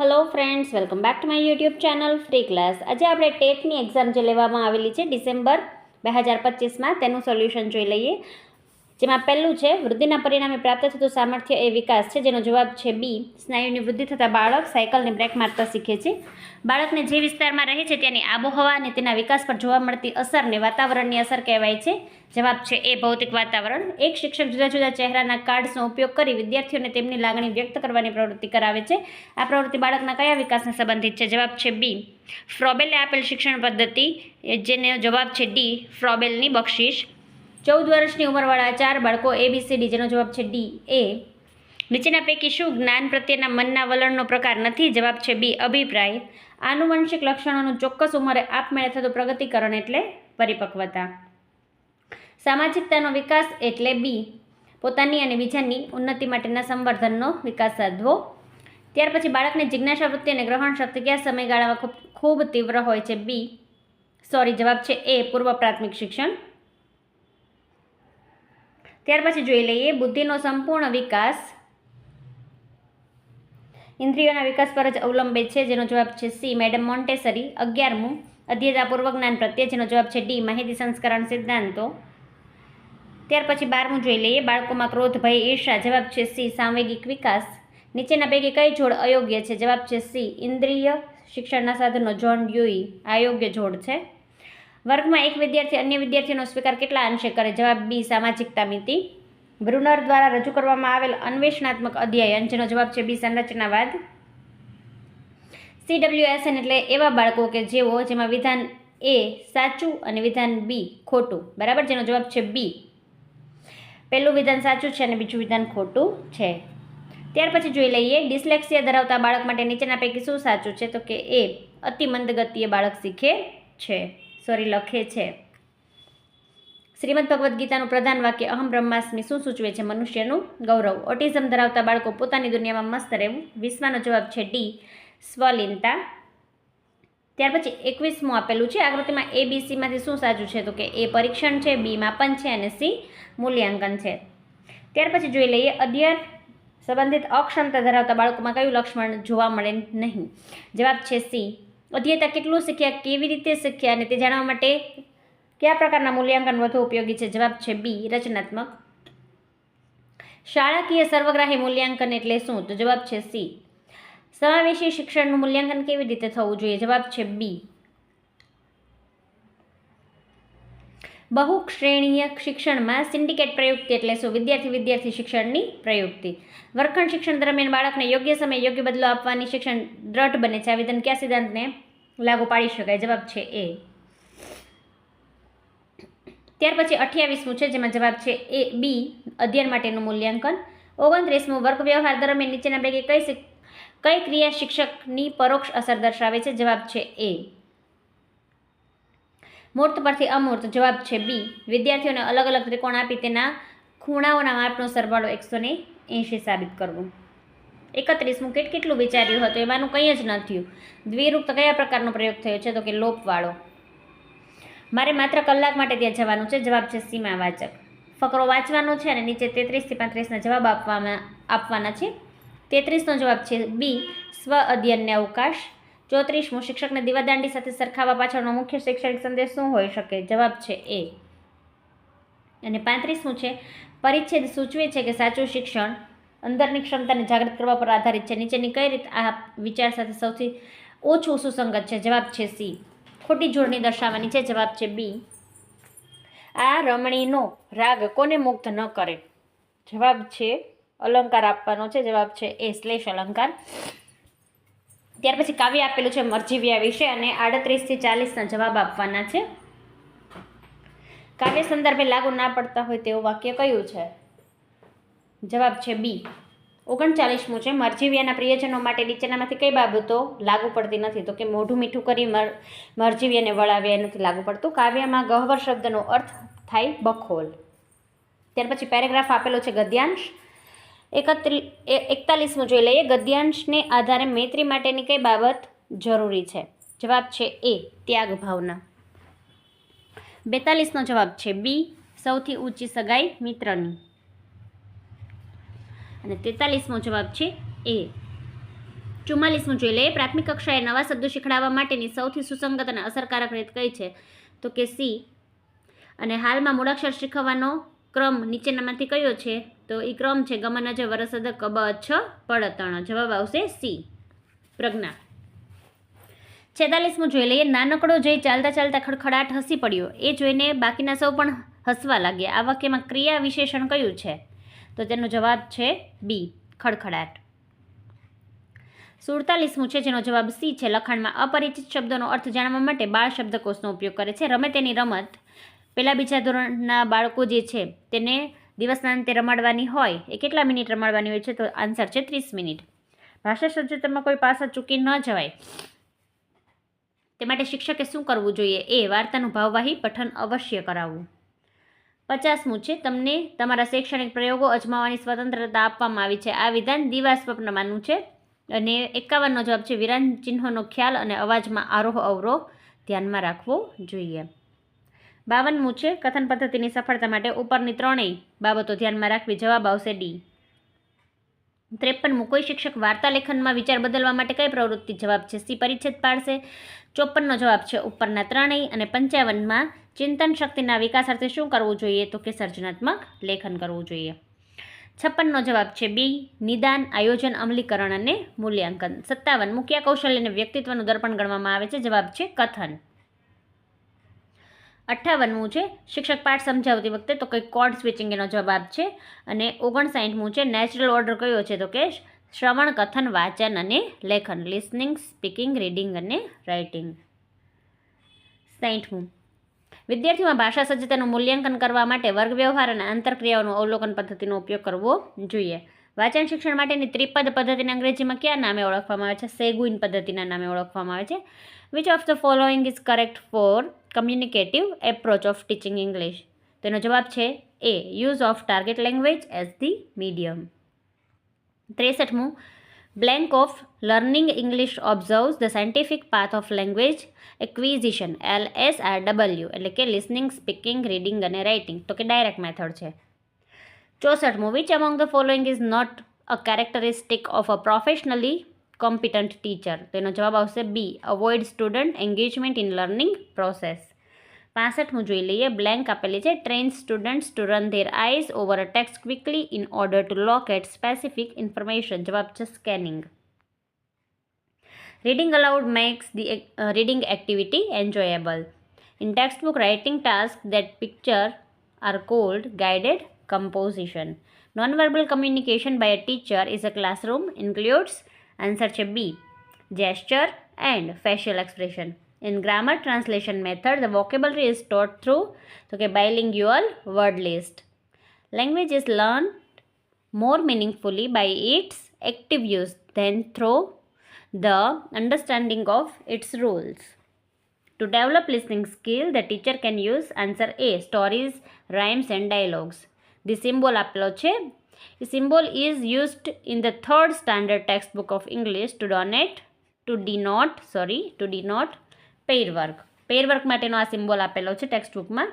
Hello friends, welcome back to my YouTube channel free class. આજે આપણે ટેટની exam જે લેવામાં આવેલી છે ડિસેમ્બર 2025માં તેનું સોલ્યુશન જોઈ લઈએ. જેમાં પહેલું છે વૃદ્ધિના પરિણામે પ્રાપ્ત થતું સામર્થ્ય એ વિકાસ છે, જેનો જવાબ છે બી. સ્નાયુની વૃદ્ધિ થતાં બાળક સાયકલને બ્રેક મારતા શીખે છે. બાળકને જે વિસ્તારમાં રહે છે ત્યાંની આબોહવા અને તેના વિકાસ પર જોવા મળતી અસરને વાતાવરણની અસર કહેવાય છે. જવાબ છે એ ભૌતિક વાતાવરણ. એક શિક્ષક જુદા જુદા ચહેરાના કાર્ડ્સનો ઉપયોગ કરી વિદ્યાર્થીઓને તેમની લાગણી વ્યક્ત કરવાની પ્રવૃત્તિ કરાવે છે. આ પ્રવૃત્તિ બાળકના કયા વિકાસને સંબંધિત છે? જવાબ છે બી. ફ્રોબેલે આપેલ શિક્ષણ પદ્ધતિ, જેનો જવાબ છે ડી. ફ્રોબેલની બક્ષિસ. 14 વર્ષની ઉંમરવાળા 4 બાળકો ABCD, જેનો જવાબ છે ડી. એ. નીચેના પૈકી શું જ્ઞાન પ્રત્યેના મનના વલણનો પ્રકાર નથી? જવાબ છે બી. અભિપ્રાય. આનુવંશિક લક્ષણોનું ચોક્કસ ઉંમરે આપમેળે થતું પ્રગતિકરણ એટલે પરિપક્વતા. સામાજિકતાનો વિકાસ એટલે બી. પોતાની અને બીજાની ઉન્નતિ માટેના સંવર્ધનનો વિકાસ સાધવો. ત્યાર પછી બાળકની જિજ્ઞાસા વૃત્તિ અને ગ્રહણ શક્તિ કયા સમયગાળામાં ખૂબ તીવ્ર હોય છે? જવાબ છે એ. પૂર્વ પ્રાથમિક શિક્ષણ. ત્યાર પછી જોઈ લઈએ બુદ્ધિનો સંપૂર્ણ વિકાસ ઇન્દ્રિયોના વિકાસ પર જ અવલંબે છે, જેનો જવાબ છે સી. Madam Montessori. 11મું અધ્યયતા પૂર્વક જ્ઞાન પ્રત્યે, જેનો જવાબ છે ડી. માહિતી સંસ્કરણ સિદ્ધાંતો. ત્યાર પછી 12મું જોઈ લઈએ બાળકોમાં ક્રોધ, ભય, ઈર્ષા. જવાબ છે સી. સાંવેગિક વિકાસ. નીચેના પૈકી કઈ જોડ અયોગ્ય છે? જવાબ છે સી. ઇન્દ્રિય શિક્ષણના સાધનો જોન ડ્યુઈ અયોગ્ય જોડ છે. વર્ગમાં એક વિદ્યાર્થી અન્ય વિદ્યાર્થીનો સ્વીકાર કેટલા અંશે કરે? જવાબ બી. સામાજિકતા મિતિ. બ્રુનર દ્વારા રજૂ કરવામાં આવેલ અન્વેષણાત્મક અધ્યયન, જેનો જવાબ છે બી. સંરચનાવાદ. CWSN એટલે એવા બાળકો કે જેમાં વિધાન એ સાચું અને વિધાન બી ખોટું. બરાબર, જેનો જવાબ છે બી. પહેલું વિધાન સાચું છે અને બીજું વિધાન ખોટું છે. ત્યાર પછી જોઈ લઈએ ડિસ્લેક્સિયા ધરાવતા બાળક માટે નીચેના પૈકી શું સાચું છે? તો કે એ. અતિ મંદ ગતિએ બાળક લખે છે. શ્રીમદ ભગવદ્ ગીતાનું પ્રધાન વાક્ય અહમ બ્રહ્માસ્મિ શું સૂચવે છે? મનુષ્યનું ગૌરવ. ઓટિઝમ ધરાવતા બાળકો પોતાની દુનિયામાં મસ્ત રહેવું. 20માનો જવાબ છે ડી. સ્વલીનતા. ત્યાર પછી 21મું આપેલું છે આકૃતિમાં ABCમાંથી શું સાચું છે? તો કે એ પરીક્ષણ છે, બી માપન છે અને સી મૂલ્યાંકન છે. ત્યાર પછી જોઈ લઈએ અધ્યયન સંબંધિત અક્ષમતા ધરાવતા બાળકોમાં કયું લક્ષણ જોવા મળે નહીં? જવાબ છે સી. અધ્યયતા કેટલું શીખ્યા, કેવી રીતે શીખ્યા અને તે જાણવા માટે કયા પ્રકારના મૂલ્યાંકન વધુ ઉપયોગી છે? જવાબ છે બી. રચનાત્મક. શાળાકીય સર્વગ્રાહી મૂલ્યાંકન એટલે શું? તો જવાબ છે સી. સમાવેશી શિક્ષણનું મૂલ્યાંકન કેવી રીતે થવું જોઈએ? જવાબ છે બી. બહુશ્રેણીય શિક્ષણમાં સિન્ડિકેટ પ્રયુક્તિ એટલે શું? વિદ્યાર્થી શિક્ષણની પ્રયુક્તિ. વર્ગખંડ શિક્ષણ દરમિયાન બાળકને યોગ્ય સમયે યોગ્ય બદલો આપવાની શિક્ષણ દ્રઢ બને છે. આ વિધાન કયા સિદ્ધાંતને લાગુ પાડી શકાય? જવાબ છે એ. ત્યાર પછી 28મું છે, જેમાં જવાબ છે એ બી. અધ્યયન માટેનું મૂલ્યાંકન. 29મું વર્ગ વ્યવહાર દરમિયાન નીચેના પૈકી કઈ ક્રિયા શિક્ષકની પરોક્ષ અસર દર્શાવે છે? જવાબ છે એ. મૂર્ત પરથી અમૂર્ત. જવાબ છે બી. વિદ્યાર્થીઓને અલગ અલગ ત્રિકોણ આપી તેના ખૂણાઓના માપનો સરવાળો 180 સાબિત કરવું. 31મું કેટલું વિચાર્યું હતું? એમાંનું કંઈ જ ન થયું. દ્વિરૂપત કયા પ્રકારનો પ્રયોગ થયો છે? તો કે લોપવાળો. મારે માત્ર કલાક માટે ત્યાં જવાનું છે. જવાબ છે સીમાવાચક. ફકરો વાંચવાનો છે અને નીચે 33 થી 35ના જવાબ આપવાના છે. 33નો જવાબ છે બી. સ્વ અધ્યયનને અવકાશ. 34મું શિક્ષકને દીવાદાંડી સાથે સરખાવવા પાછળનો મુખ્ય શૈક્ષણિક સંદેશ શું હોઈ શકે? જવાબ છે એ. અને 35મું છે પરિચ્છેદ સૂચવે છે કે સાચું શિક્ષણ અંદરની ક્ષમતાને જાગૃત કરવા પર આધારિત છે. નીચેની કઈ રીત આ વિચાર સાથે સૌથી ઓછું સુસંગત છે? જવાબ છે સી. ખોટી જોડણી દર્શાવવાની છે. જવાબ છે બી. આ રમણીનો રાગ કોને મુગ્ધ ન કરે? જવાબ છે અલંકાર આપવાનો છે. જવાબ છે એ. શ્લેષ અલંકાર. ત્યાર પછી કાવ્ય આપેલું છે મરજીવ્યા વિશે અને 38 થી 40ના જવાબ આપવાના છે. કાવ્ય સંદર્ભે લાગુ ના પડતા હોય તેવું વાક્ય કયું છે? જવાબ છે બી. 39મું છે મરજીવ્યાના પ્રિયજનો માટે નીચેનામાંથી કઈ બાબતો લાગુ પડતી નથી? તો કે મોઢું મીઠું કરી મરજીવ્યાને વળાવ્યા નથી લાગુ પડતું. કાવ્યમાં ગહ્વર શબ્દનો અર્થ થાય બખોલ. ત્યાર પછી પેરેગ્રાફ આપેલો છે ગદ્યાંશ. 41મું જોઈ લઈએ ગદ્યાંશને આધારે મૈત્રી માટેની કઈ બાબત જરૂરી છે? જવાબ છે એ. ત્યાગ ભાવના. 42નો જવાબ છે બી. સૌથી ઊંચી સગાઈ મિત્રની. અને 43મો જવાબ છે એ. 44મું જોઈ લઈએ. પ્રાથમિક કક્ષાએ નવા શબ્દો શીખડાવવા માટેની સૌથી સુસંગત અને અસરકારક રીત કઈ છે? તો કે સી. અને હાલમાં મૂળાક્ષર શીખવવાનો ક્રમ નીચેનામાંથી કયો છે? તો એ ક્રમ છે ગમન જ વરસદ કબ અચ્છ પડતણ. જવાબ આવશે સી. પ્રજ્ઞા. 46મું જોઈ લઈએ. નાનકડો જઈ ચાલતા ચાલતા ખડખડાટ હસી પડ્યો. એ જોઈને બાકીના સૌ પણ હસવા લાગ્યા. આ વાક્યમાં ક્રિયા વિશેષણ કયું છે? તો તેનો જવાબ છે બી, ખડખડાટ. 47મું છે જેનો જવાબ સી છે. લખાણમાં અપરિચિત શબ્દોનો અર્થ જાણવા માટે બાળ શબ્દકોશનો ઉપયોગ કરે છે. રમે તેની રમત પહેલા બીજા ધોરણના બાળકો જે છે તેને દિવસના અંતે રમાડવાની હોય એ કેટલા મિનિટ રમાડવાની હોય છે? તો આન્સર છે 30 મિનિટ. ભાષા સજ્જતામાં કોઈ પાસા ચૂકી ન જવાય તે માટે શિક્ષકે શું કરવું જોઈએ? એ વાર્તાનું ભાવવાહી પઠન અવશ્ય કરાવવું. 50મું છે તમને તમારા શૈક્ષણિક પ્રયોગો અજમાવવાની સ્વતંત્રતા આપવામાં આવી છે. આ વિધાન દીવા સ્વપ્નમાંનું છે. અને 51નો જવાબ છે વિરામ ચિહ્નોનો ખ્યાલ અને અવાજમાં આરોહ અવરોહ ધ્યાનમાં રાખવો જોઈએ. 52મું છે કથન પદ્ધતિની સફળતા માટે ઉપરની ત્રણેય બાબતો ધ્યાનમાં રાખવી. જવાબ આવશે ડી. 53મું કોઈ શિક્ષક વાર્તા લેખનમાં વિચાર બદલવા માટે કઈ પ્રવૃત્તિ? જવાબ છે સી, પરિચ્છેદ પાડશે. 54નો જવાબ છે ઉપરના ત્રણેય. અને 55માં ચિંતન શક્તિના વિકાસાર્થે શું કરવું જોઈએ? તો કે સર્જનાત્મક લેખન કરવું જોઈએ. 56નો જવાબ છે બી, નિદાન, આયોજન, અમલીકરણ અને મૂલ્યાંકન. 57 મુખ્ય કૌશલ્યને વ્યક્તિત્વનું દર્પણ ગણવામાં આવે છે. જવાબ છે કથન. 58મું છે શિક્ષક પાઠ સમજાવતી વખતે તો કંઈ કોડ સ્વિચિંગ એનો જવાબ છે. અને 59મું છે નેચરલ ઓર્ડર કયો છે? તો કે શ્રવણ, કથન, વાંચન અને લેખન. લિસનિંગ, સ્પીકિંગ, રીડિંગ અને રાઇટિંગ. 60મું વિદ્યાર્થીઓમાં ભાષા સજ્જતાનું મૂલ્યાંકન કરવા માટે વર્ગ વ્યવહાર અને આંતરક્રિયાઓનું અવલોકન પદ્ધતિનો ઉપયોગ કરવો જોઈએ. વાંચન શિક્ષણ માટેની ત્રિપદ પદ્ધતિને અંગ્રેજીમાં કયા નામે ઓળખવામાં આવે છે? સેગુઇન પદ્ધતિના નામે ઓળખવામાં આવે છે. Which of the following is correct for communicative approach of teaching English? તેનો જવાબ છે A, use of target language as the medium. 63મું blank of learning English observes the scientific path of language acquisition LSRW એટલે કે listening, speaking, reading અને writing. તો કે direct method છે. 64મું which among the following is not a characteristic of a professionally competent teacher? તેનો જવાબ આવશે બી, avoid student engagement in learning process. 65મું જોઈ લઈએ. બ્લેન્ક આપેલી છે train students to run their eyes over a text quickly in order to locate specific information. જવાબ છે scanning. Reading aloud makes the reading activity enjoyable. In textbook writing task that picture are called guided composition. Non-verbal communication by a teacher is a classroom includes answer છે B, gesture and facial expression. In grammar translation method, the vocabulary is taught through તો કે bilingual word list. Language is learned more meaningfully by its active use than through the understanding of its rules. To develop listening skill, the teacher can use answer A, stories, rhymes and dialogues. The symbol આપેલો છે. The symbol is used in the 3rd standard textbook of English to denote pair work. Pair work માટેનો આ symbol આપેલો છે ટેક્સ્ટબુકમાં.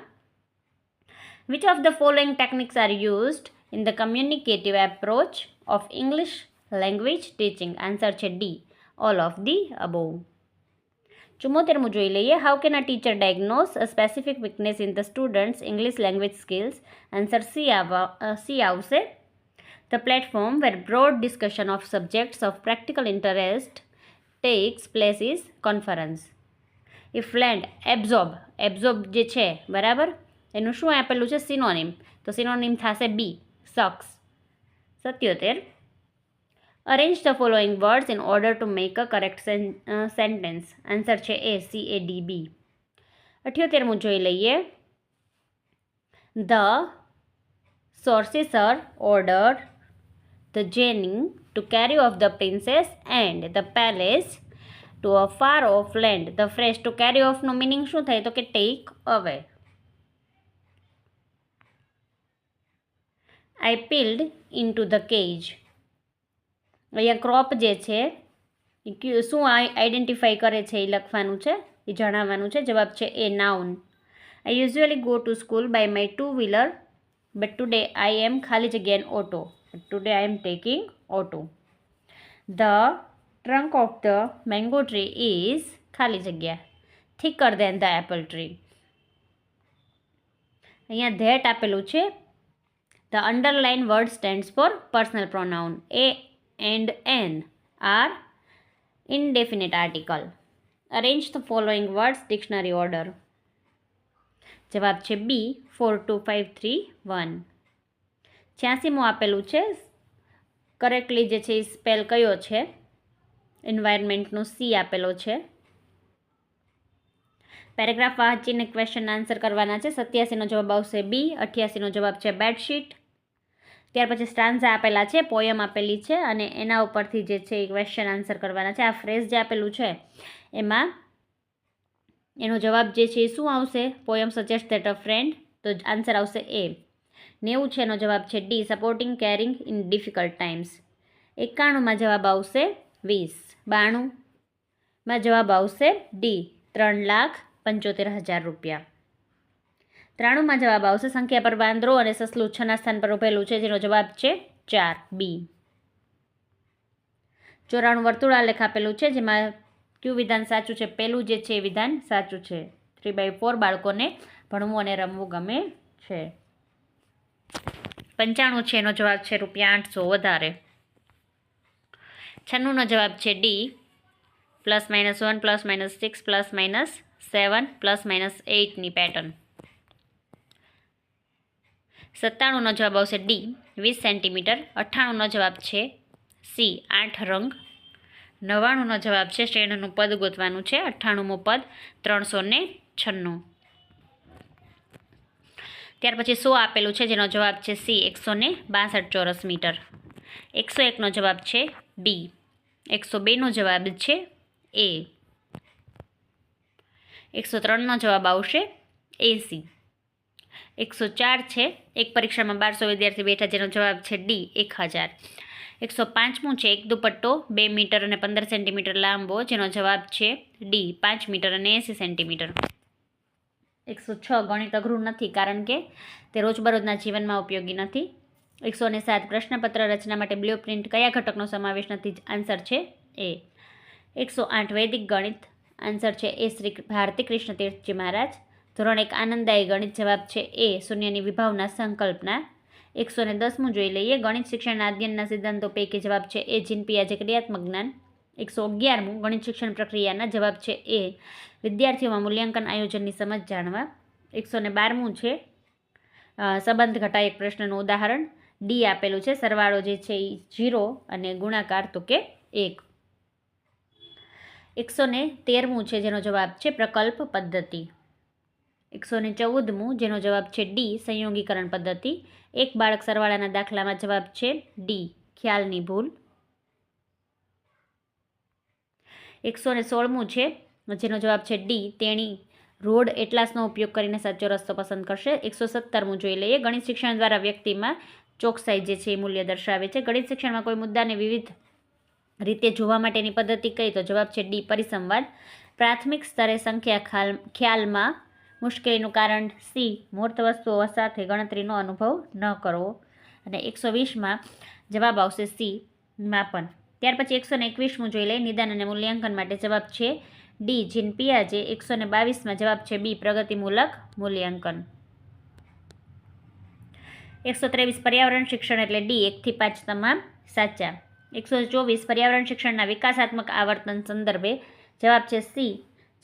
Which of the following techniques are used in the communicative approach of English language teaching? Answer છે D, all of the above. 74મું જોઈ લઈએ. How can a teacher diagnose a specific weakness in the students English language skills? Answer C આવશે. The platform where broad discussion of subjects of practical interest takes place is conference. If land absorb જે છે બરાબર એનું શું આપેલું છે? Synonym. તો synonym થશે બી, sucks. 77 Arrange the following words in order to make a correct sentence. Answer છે A, CADB. 78મું જોઈ લઈએ. The sorcerer ordered the genie to carry off the princess and the palace to a far off land. The phrase to carry off no meaning શું થાય? તો કે take away. I peeled into the cage. અહીંયા crop જે છે એ શું identify કરે છે એ લખવાનું છે, એ જણાવવાનું છે. જવાબ છે A, noun. I usually go to school by my 2-wheeler but today I am ખાલી જગ્યા auto. Today I am taking auto. The trunk of the mango tree is ખાલી જગ્યા thicker than the apple tree. અહીંયા that આપેલું છે. The underline word stands for personal pronoun. A and an are indefinite article. Arrange the following words dictionary order. જવાબ છે બી 4 2 5 3 1. 86મું આપેલું છે. Correctly જે છે એ સ્પેલ કયો છે? એન્વાયરમેન્ટનું સી આપેલો છે. પેરેગ્રાફ વાંચીને ક્વેશ્ચન આન્સર કરવાના છે. 87નો જવાબ આવશે બી. 88નો જવાબ છે બેડશીટ. ત્યાર પછી સ્ટાન્ઝા આપેલા છે, પોયમ આપેલી છે અને એના ઉપરથી જે છે એ ક્વેશ્ચન આન્સર કરવાના છે. આ ફ્રેઝ જે આપેલું છે એમાં એનો જવાબ જે છે એ શું આવશે? Poem suggest that a friend, તો આન્સર આવશે એ. 90 છે એનો જવાબ છે D, supporting caring in difficult times. 91માં જવાબ આવશે 20. 92માં જવાબ આવશે ડી, 3,75,000 રૂપિયા. 93માં જવાબ આવશે સંખ્યા પર વાંદરો અને સસલું છના સ્થાન પર ઉભેલું છે, જેનો જવાબ છે 4 બી. 94 વર્તુળાલેખ આપેલું છે, જેમાં કયું વિધાન સાચું છે? પહેલું જે છે એ વિધાન સાચું છે. 3/4 બાળકોને ભણવું અને રમવું ગમે છે. 95 છે એનો જવાબ છે ₹800 વધારે. 96નો જવાબ છે ડી, +-1 +-6 +-7 +-8ની પેટર્ન. 97નો જવાબ આવશે ડી, 20 સેન્ટીમીટર. 98નો જવાબ છે સી, 8 રંગ. 99નો જવાબ છે શ્રેણીનું પદ ગોતવાનું છે. 98મું પદ 396. ત્યાર પછી 100 આપેલું છે, જેનો જવાબ છે સી, 162 ચોરસ મીટર. 101નો જવાબ છે ડી. 102નો જવાબ છે એ. 103નો જવાબ આવશે એસી. 104 છે, એક પરીક્ષામાં 1200 વિદ્યાર્થી બેઠા, જેનો જવાબ છે ડી, 1000. 105મું છે, એક દુપટ્ટો 2 મીટર અને 15 સેન્ટીમીટર લાંબો, જેનો જવાબ છે ડી, 5 મીટર અને 80 સેન્ટીમીટર. 106 ગણિત અઘરું નથી, કારણ કે તે રોજબરોજના જીવનમાં ઉપયોગી નથી. 107 પ્રશ્નપત્ર રચના માટે બ્લુપ્રિન્ટ કયા ઘટકનો સમાવેશ નથી? આન્સર છે એ. 108 વૈદિક ગણિત. આન્સર છે એ, શ્રી ભારતી કૃષ્ણ તીર્થજી મહારાજ. ધોરણ 1 આનંદદાયી ગણિત. જવાબ છે એ, શૂન્યની વિભાવના સંકલ્પના. 110મું જોઈ લઈએ. ગણિત શિક્ષણના અધ્યયનના સિદ્ધાંતો પૈકી જવાબ છે એ, જીન પિયાજે ક્રિયાત્મક જ્ઞાન. 111મું ગણિત શિક્ષણ પ્રક્રિયાના. જવાબ છે એ, વિદ્યાર્થીઓમાં મૂલ્યાંકન આયોજનની સમજ જાણવા. 112મું છે સંબંધ ઘટાય એક પ્રશ્નનું ઉદાહરણ. ડી આપેલું છે, સરવાળો જે છે એ 0 અને ગુણાકાર તો કે 1. 113મું છે, જેનો જવાબ છે પ્રકલ્પ પદ્ધતિ. 114મું, જેનો જવાબ છે ડી, સંયોગીકરણ પદ્ધતિ. એક બાળક સરવાળાના દાખલામાં. જવાબ છે ડી, ખ્યાલની ભૂલ. 116મું છે, જેનો જવાબ છે ડી, તેણી રોડ એટલાસનો ઉપયોગ કરીને સાચો રસ્તો પસંદ કરશે. 117મું જોઈ લઈએ. ગણિત શિક્ષણ દ્વારા વ્યક્તિમાં ચોકસાઈ જે છે એ મૂલ્ય દર્શાવે છે. ગણિત શિક્ષણમાં કોઈ મુદ્દાને વિવિધ રીતે જોવા માટેની પદ્ધતિ કઈ? તો જવાબ છે ડી, પરિસંવાદ. પ્રાથમિક સ્તરે સંખ્યા ખ્યાલમાં મુશ્કેલીનું કારણ સી, મૂર્ત વસ્તુઓ સાથે ગણતરીનો અનુભવ ન કરવો. અને 120માં જવાબ આવશે સી, માપન. ત્યાર પછી 121મું જોઈ લઈએ. નિદાન અને મૂલ્યાંકન માટે. જવાબ છે ડી, જીન પિયાજે. 122માં જવાબ છે બી, પ્રગતિમૂલક મૂલ્યાંકન. 123 પર્યાવરણ શિક્ષણ એટલે ડી, 1 થી 5 તમામ સાચા. 124 પર્યાવરણ શિક્ષણના વિકાસાત્મક આવર્તન સંદર્ભે. જવાબ છે સી,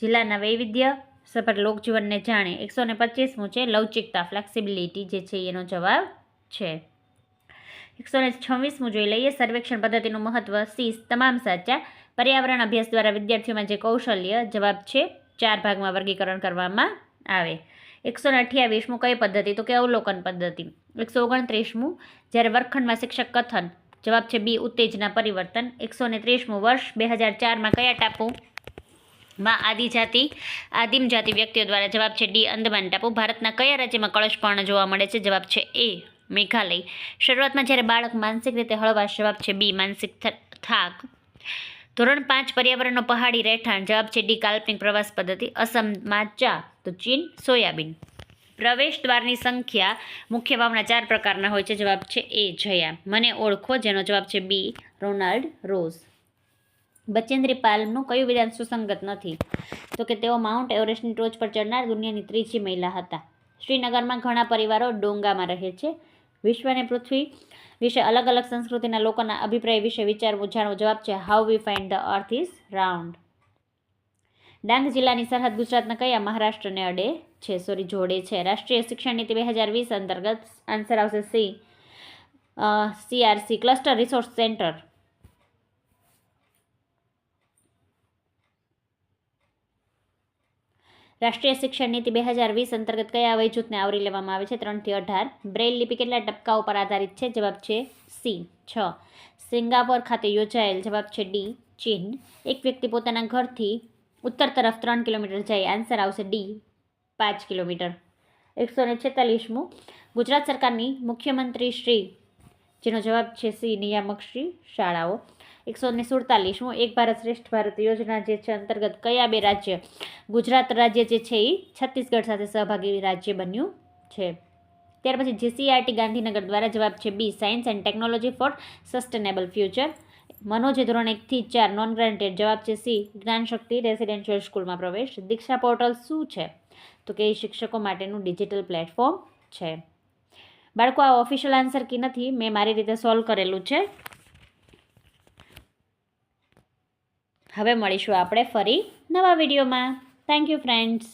જિલ્લાના વૈવિધ્ય સભર લોકજીવનને જાણે. 125મું છે લવચિકતા, ફ્લેક્સિબિલિટી જે છે એનો જવાબ છે. 126મું જોઈ લઈએ. સર્વેક્ષણ પદ્ધતિનું મહત્વ. સી, તમામ સાચા. પર્યાવરણ અભ્યાસ દ્વારા વિદ્યાર્થીઓમાં જે કૌશલ્ય. જવાબ છે 4 ભાગમાં વર્ગીકરણ કરવામાં આવે. 128મું કઈ પદ્ધતિ? તો કે અવલોકન પદ્ધતિ. 129મું જ્યારે વર્ગખંડમાં શિક્ષક કથન. જવાબ છે બી, ઉત્તેજના પરિવર્તન. 130મું વર્ષ 2004માં કયા ટાપુમાં આદિમ જાતિ વ્યક્તિઓ દ્વારા. જવાબ છે ડી, અંદમાન ટાપુ. ભારતના કયા રાજ્યમાં કળશપર્ણ જોવા મળે છે? જવાબ છે એ, મેઘાલય. શરૂઆતમાં જ્યારે બાળક માનસિક રીતે હળવાશ. જવાબ છે બી, માનસિક થાક. ધોરણ 5 પર્યાવરણનો પહાડી રહેઠાણ. જવાબ છે ડી, કાલ્પનિક પ્રવાસ પદ્ધતિ. અસમમાં ચા, તો ચીન સોયાબીન. પ્રવેશ દ્વારની સંખ્યા. મુખ્ય ભાવના 4 પ્રકારના હોય છે. જવાબ છે એ, જયા. મને ઓળખો. જેનો જવાબ છે બી, રોનાલ્ડ રોઝ. બચેન્દ્રી પાલનું કયું વિધાન સુસંગત નથી? તો કે તેઓ માઉન્ટ એવરેસ્ટની ટોચ પર ચડનાર દુનિયાની ત્રીજી મહિલા હતા. શ્રીનગરમાં ઘણા પરિવારો ડોંગામાં રહે છે. વિશ્વને પૃથ્વી વિશે અલગ અલગ સંસ્કૃતિના લોકોના અભિપ્રાય વિશે વિચારવું જાણવો. જવાબ છે how we find the earth is round. Dang જિલ્લાની સરહદ ગુજરાતના કયા મહારાષ્ટ્રને અડે છે? જોડે છે. રાષ્ટ્રીય શિક્ષણ નીતિ 2020 અંતર્ગત આન્સર આવશે C, CRC cluster resource centre. રાષ્ટ્રીય શિક્ષણ નીતિ 2020 અંતર્ગત કયા વયજૂથને આવરી લેવામાં આવે છે? 3 થી 18. બ્રેઇલ લિપિ કેટલા ટપકાઓ પર આધારિત છે? જવાબ છે સી, 6. સિંગાપોર ખાતે યોજાયેલ. જવાબ છે ડી, ચીન. એક વ્યક્તિ પોતાના ઘરથી ઉત્તર તરફ 3 કિલોમીટર જાય. આન્સર આવશે ડી, 5 કિલોમીટર. 146મું. ગુજરાત સરકારની મુખ્યમંત્રી શ્રી, જેનો જવાબ છે સી, નિયામક શ્રી શાળાઓ. 147મું. એક ભારત શ્રેષ્ઠ ભારત યોજના જે છે અંતર્ગત કયા બે રાજ્ય, ગુજરાત રાજ્ય જે છે એ છત્તીસગઢ સાથે સહભાગી રાજ્ય બન્યું છે? ત્યાર પછી GCERT ગાંધીનગર દ્વારા. જવાબ છે B, science and technology for sustainable future. Manoj ધોરણ 1 થી 4 નોન ગ્રાન્ટેડ. જવાબ છે સી, જ્ઞાનશક્તિ રેસિડેન્શિયલ સ્કૂલમાં પ્રવેશ. દીક્ષા પોર્ટલ શું છે? તો કે શિક્ષકો માટેનું ડિજિટલ પ્લેટફોર્મ છે. બાળકો આ ઓફિશિયલ આન્સર કી નથી, મેં મારી રીતે સોલ્વ કરેલું છે. હવે મળીશું આપણે ફરી નવા વિડીયોમાં. Thank you friends.